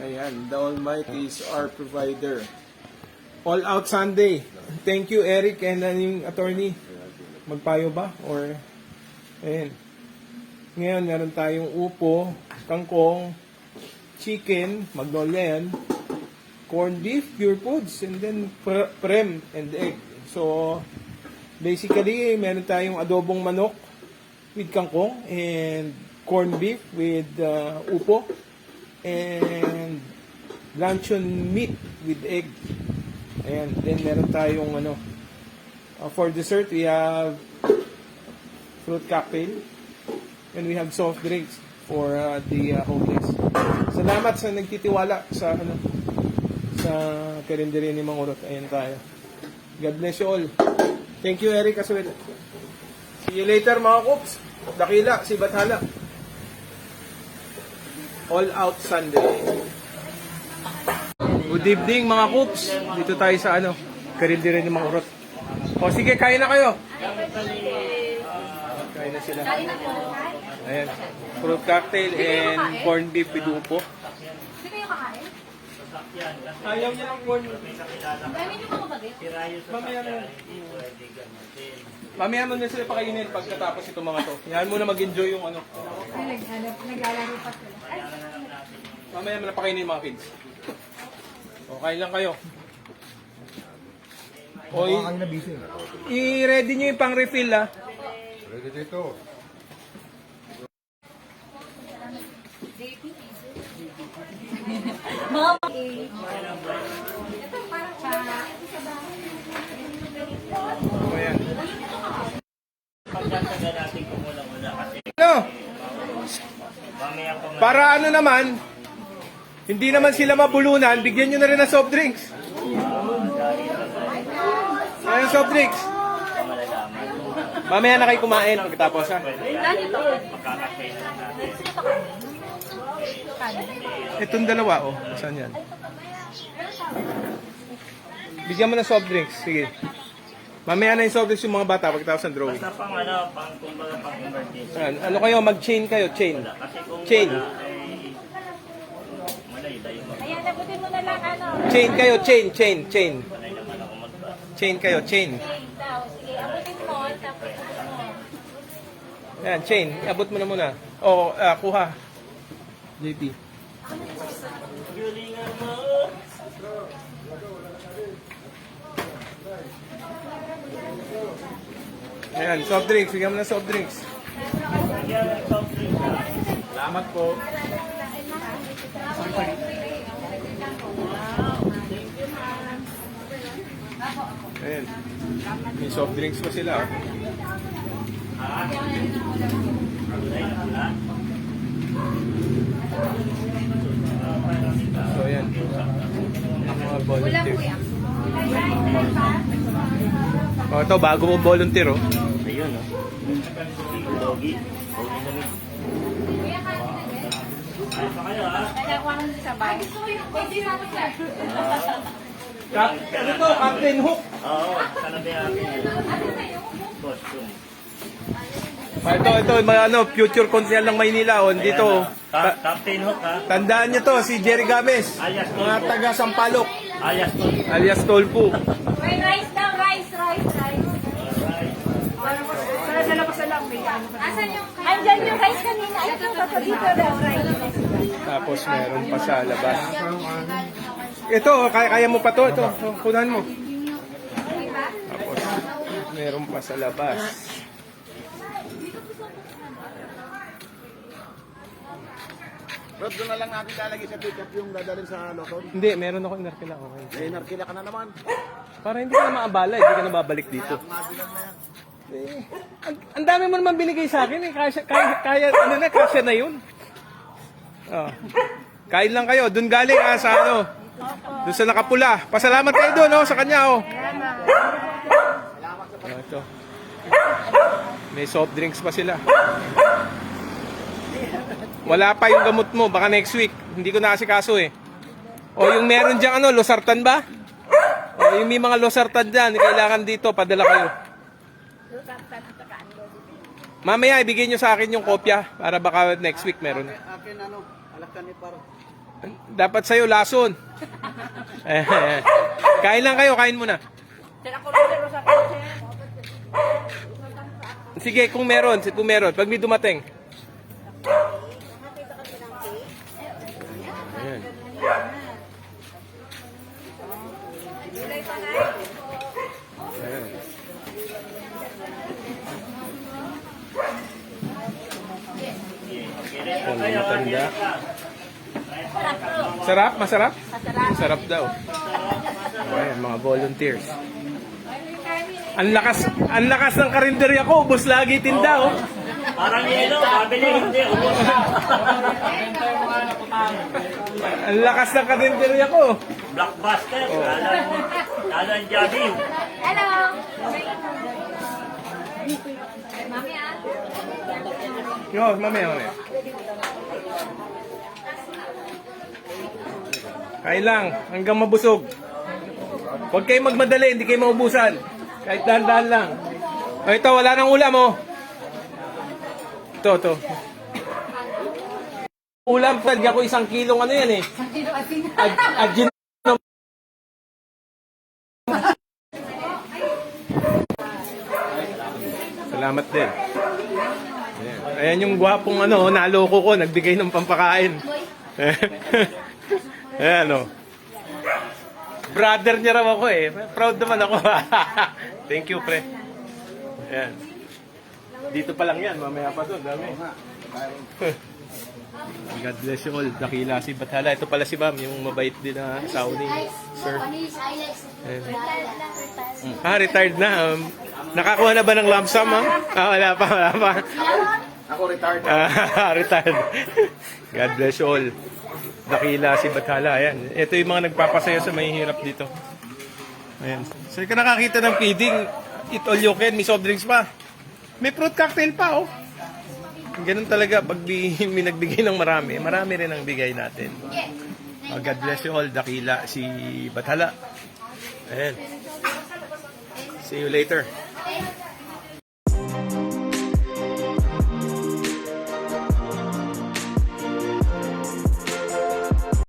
Ayan, the Almighty is our provider. All Out Sunday. Thank you, Eric, and yung attorney. Magpayo ba? Or, ayan. Ngayon, meron tayong upo, kangkong, chicken, magnolia yan, corned beef, pure foods, and then prem and egg. So, basically, meron tayong adobong manok with kangkong and corned beef with upo and luncheon meat with egg. Ayan, then meron tayong for dessert, we have fruit cocktail and we have soft drinks for the homeless. Salamat sa nagtitiwala sa sa karinderya ni Mang Urot. Ayan tayo. God bless you all. Thank you, Eric, as well. See you later, mga Coops. Dakila, si Bathala. All Out Sunday. Good evening, mga Coops. Dito tayo sa karinderya ni Mang Urot. O sige, kain na kayo. Kain na sila. Ayan. Fruit cocktail and corned beef with upo. Hindi kayo kakain? Ayaw niya ng corn. Dami niyo mga bagay? Mamaya na. Mamaya mo na sila pakainin pagkatapos itong mga to. Yan muna mag-enjoy yung Naglalaro pa sila. Mamaya mo na pakainin yung mga kids. O, kain lang kayo. O, i-ready nyo yung pang-refill, ha? Ready dito. Mga ito parang O, yan. Pagkatagal natin kumula-mula kasi mamaya pa Para naman, hindi naman sila mabulunan, bigyan nyo na rin ng soft drinks. Ayan, soft drinks. Mamaya na kayo kumain pagkatapos, ha? Itong dalawa, oh. Saan yan? Bigyan mo ng soft drinks. Sige. Mamaya na yung soft drinks yung mga bata pagkatapos ng drawing. basta pang kumbaga pang emergency. Ano kayo? Mag-chain kayo. Chain. Kasi kung Chain. wala, ay malay-layo mag- Ayan, nabutin mo na lang Chain kayo. Chain. malay naman ako magba. Chain kayo. Chain. daw. Sige, abutin mo. Tapos abutin mo. Ayan, chain. Abot mo na muna. O, kuha. JP. Galingan mo! Ayan, soft drinks. Bigyan mo ng soft drinks. Kaya soft drink ka. Salamat po. Ayan. May soft drinks pa sila. Oh. So, ayan. Ang mga volunteer. O, ito, bago mo volunteer, oh. Ayun, no? Doggy. Doggy na rin. Ay, pa kayo, ha? Nalakuha ko sa bahay. Pwede na ako siya. Ano to? Captain Hook. Oo, sanabi natin yun. Costume. Ito, mga future consul ng Maynila. O, dito. Captain Hook, ha? Tandaan nyo to, si Jerry Games. Mga taga Sampaloc. Alias to. Alias Tolpo. May rice daw, rice. Asan yung... Andyan yung rice kanina. Ito, dito daw, rice. Tapos meron pa sa labas. Ito, kaya mo pa to. Ito, kunan mo. Tapos meron pa sa labas. Rod, doon na lang natin lalagay sa pick-up yung dadalhin sa Luzon. Hindi, meron ako inarkila. Okay. Eh, narkila ka na naman. Para hindi ka na maabala, hindi ka na babalik dito. Mabilang na yan. Eh, ang dami mo naman binigay sa akin. Eh. Kaya na yun. Oh. Kain lang kayo. Doon galing sa doon sa nakapula. Pasalamat kayo doon, sa kanya, ito. May soft drinks pa sila. Wala pa yung gamot mo, baka next week. Hindi ko naasikaso eh. O yung meron diyang losartan ba? O yung may mga losartan dyan, kailangan dito, padala kayo. Mamaya ibigay nyo sa akin yung kopya para baka next week meron. Akin alak ka ni Par. Dapat sa'yo, lason. Kain lang kayo, kain muna. Sige, kung meron. Pag may dumating. Ayan. Ayan. Ang matanda. Sarap? Masarap? Masarap daw. Ayan, mga volunteers. Ang lakas ng karinderya ko, ubos lagi tinda, oh. Parang yelo, mabili, hindi. Ubus na. Ang lakas ng karinderya ko. Blockbuster. Lalang Jabi. Hello! Mami ah. Yo, mamaya. Kain lang, hanggang mabusog. Huwag kayo magmadali, hindi kayo maubusan. Kahit dahan-dahan lang. O ito, wala nang ulam, oh. Ito. Ulam, talga ko 1 kilong ano yan, eh. 1 kilo asin. Salamat din. Ayan yung gwapong ano, naloko ko, nagbigay ng pampakain. Ayan, oh. Brother niya raw ako, eh. Proud naman ako. Thank you, pre. Ayan. Dito pa lang yan, mamaya pa doon. Dami. God bless you all. Dakila si Bathala. Ito pala si Ma'am, yung mabait din na asawa ni Sir. Ayan. Retired na. Nakakuha na ba ng lump sum, ha? Wala pa. Ako retired. Retired. God bless you all. Dakila si Bathala. Ayan. Ito yung mga nagpapasaya sa mahihirap dito. Ayan. So, ka nakakita ng feeding, eat all you can, may soft drinks pa. May fruit cocktail pa, oh. Ganun talaga, pag may nagbigay ng marami rin ang bigay natin. God bless you all. Dakila si Bathala. Ayan. See you later.